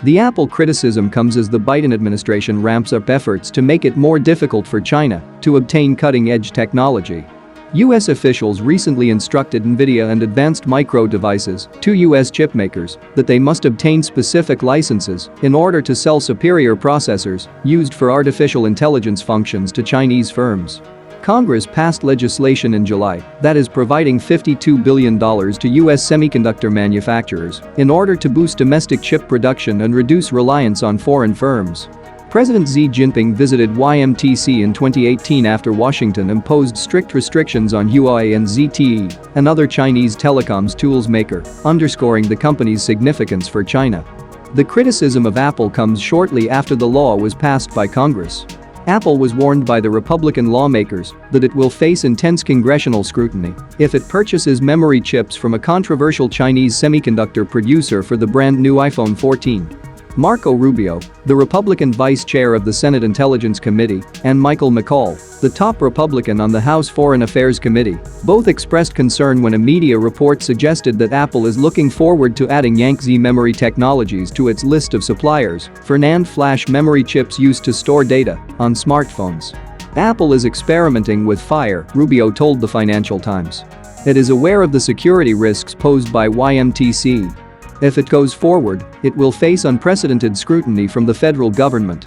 The Apple criticism comes as the Biden administration ramps up efforts to make it more difficult for China to obtain cutting-edge technology. U.S. officials recently instructed NVIDIA and Advanced Micro Devices, two U.S. chipmakers, that they must obtain specific licenses in order to sell superior processors used for artificial intelligence functions to Chinese firms. Congress passed legislation in July that is providing $52 billion to U.S. semiconductor manufacturers in order to boost domestic chip production and reduce reliance on foreign firms. President Xi Jinping visited YMTC in 2018 after Washington imposed strict restrictions on Huawei and ZTE, another Chinese telecoms tools maker, underscoring the company's significance for China. The criticism of Apple comes shortly after the law was passed by Congress. Apple was warned by the Republican lawmakers that it will face intense congressional scrutiny if it purchases memory chips from a controversial Chinese semiconductor producer for the brand new iPhone 14. Marco Rubio, the Republican vice chair of the Senate Intelligence Committee, and Michael McCaul, the top Republican on the House Foreign Affairs Committee, both expressed concern when a media report suggested that Apple is looking forward to adding Yangtze Memory Technologies to its list of suppliers for NAND flash memory chips used to store data on smartphones. Apple is experimenting with fire, Rubio told the Financial Times. It is aware of the security risks posed by YMTC. If it goes forward, it will face unprecedented scrutiny from the federal government.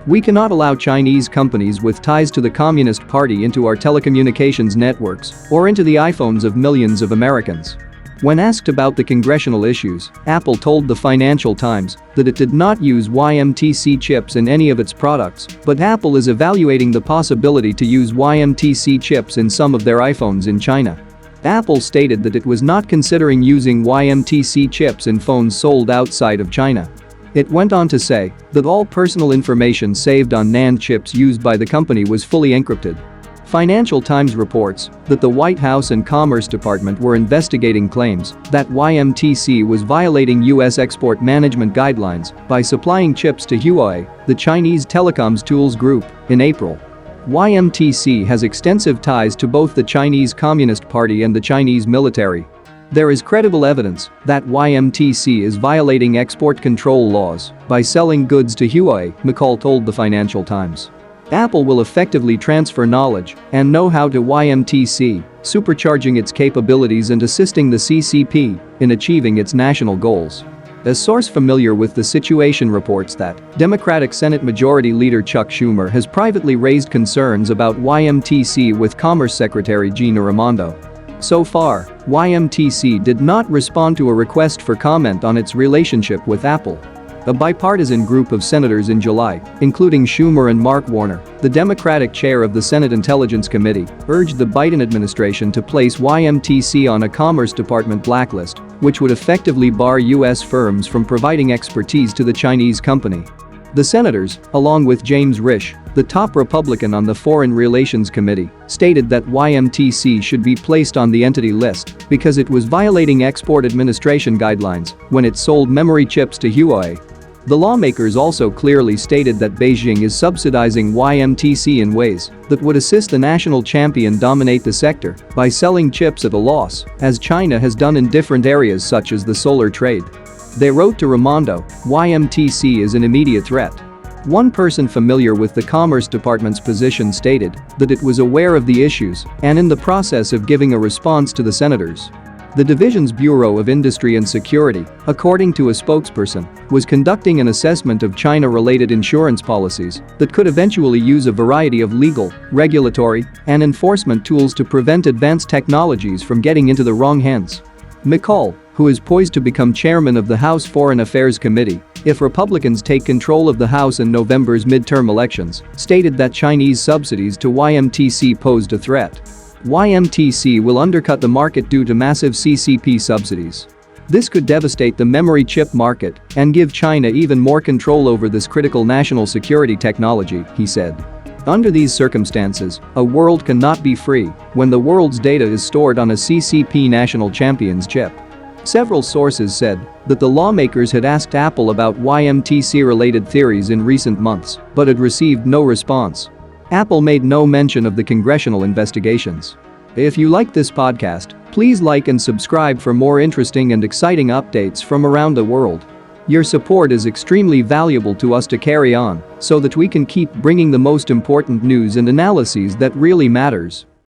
We cannot allow Chinese companies with ties to the Communist Party into our telecommunications networks or into the iPhones of millions of Americans. When asked about the congressional issues, Apple told the Financial Times that it did not use YMTC chips in any of its products, but Apple is evaluating the possibility to use YMTC chips in some of their iPhones in China. Apple stated that it was not considering using YMTC chips in phones sold outside of China. It went on to say that all personal information saved on NAND chips used by the company was fully encrypted. Financial Times reports that the White House and Commerce Department were investigating claims that YMTC was violating U.S. export management guidelines by supplying chips to Huawei, the Chinese telecoms tools group, in April. YMTC has extensive ties to both the Chinese Communist Party and the Chinese military. There is credible evidence that YMTC is violating export control laws by selling goods to Huawei, McCall told the Financial Times. Apple will effectively transfer knowledge and know-how to YMTC, supercharging its capabilities and assisting the CCP in achieving its national goals. A source familiar with the situation reports that Democratic Senate Majority Leader Chuck Schumer has privately raised concerns about YMTC with Commerce Secretary Gina Raimondo. So far, YMTC did not respond to a request for comment on its relationship with Apple. A bipartisan group of senators in July, including Schumer and Mark Warner, the Democratic chair of the Senate Intelligence Committee, urged the Biden administration to place YMTC on a Commerce Department blacklist, which would effectively bar U.S. firms from providing expertise to the Chinese company. The senators, along with James Risch, the top Republican on the Foreign Relations Committee, stated that YMTC should be placed on the entity list because it was violating Export Administration guidelines when it sold memory chips to Huawei. The lawmakers also clearly stated that Beijing is subsidizing YMTC in ways that would assist the national champion dominate the sector by selling chips at a loss, as China has done in different areas such as the solar trade. They wrote to Raimondo, YMTC is an immediate threat. One person familiar with the Commerce Department's position stated that it was aware of the issues and in the process of giving a response to the senators. The division's Bureau of Industry and Security, according to a spokesperson, was conducting an assessment of China-related insurance policies that could eventually use a variety of legal, regulatory, and enforcement tools to prevent advanced technologies from getting into the wrong hands. McCall, who is poised to become chairman of the House Foreign Affairs Committee if Republicans take control of the House in November's midterm elections, stated that Chinese subsidies to YMTC posed a threat. YMTC will undercut the market due to massive CCP subsidies. This could devastate the memory chip market and give China even more control over this critical national security technology, he said. Under these circumstances, a world cannot be free when the world's data is stored on a CCP national champion's chip. Several sources said that the lawmakers had asked Apple about YMTC-related theories in recent months, but had received no response. Apple made no mention of the congressional investigations. If you like this podcast, please like and subscribe for more interesting and exciting updates from around the world. Your support is extremely valuable to us to carry on so that we can keep bringing the most important news and analyses that really matters.